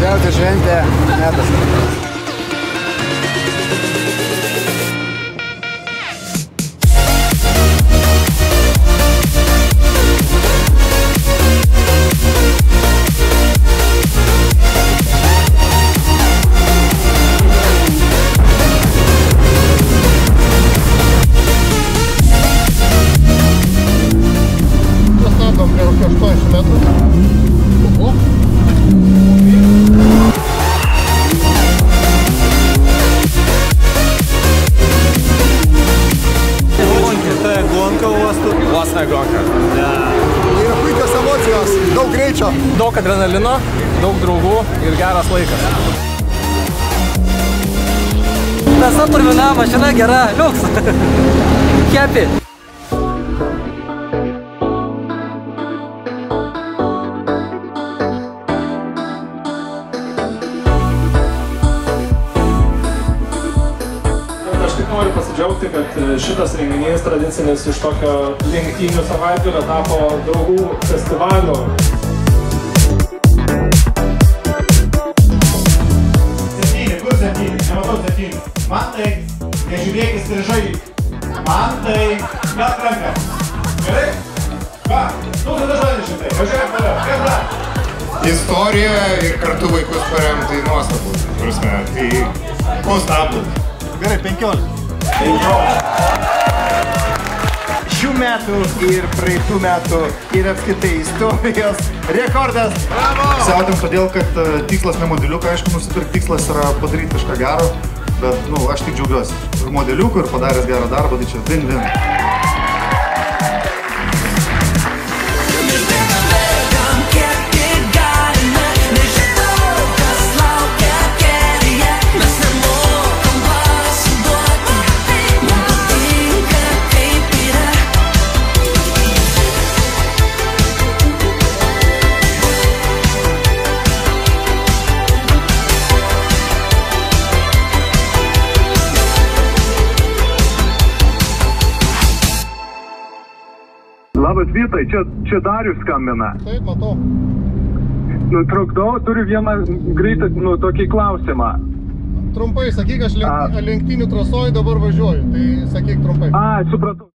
Didžiausia šventė metas. Pastatom prie 80 metrų. Классная гонка. Yra puikios emocijos, daug greičio. Daug adrenalino, daug draugų ir geras laikas. Visa purvina, mašina gera, liuks. Happy. Noriu pasidžiaugti, kad šitas renginys tradicinis iš tokio lenktynių savaitgalio tapo draugų festivaliu. 7, kur 7? Nematau 7. Mantai, nežiūrėk įstrižai. Mantai, met ranką. Gerai? Va, 1800. Važiuojam toliau. Kas dar? Istorija ir kartu vaikus paremti nuostabu. Prasme, tai ko stabdot? Gerai, 15. Šių metų ir praeitų metų ir apskritai istorijos rekordas. Bravo! Siautėm todėl, kad tikslas ne modeliuką, aišku, nusipirkti tikslas yra padaryti kažką gero, bet, aš tik džiaugiuosi. Ir modeliukų, ir padaręs gerą darbą, tai čia win-win. Labas Vytai, čia Darius skambina. Taip, matau. Trukdau, turiu vieną greitą, tokį klausimą. Trumpai, sakyk, aš lenktynių trasoj dabar važiuoju, tai sakyk trumpai. Supratau.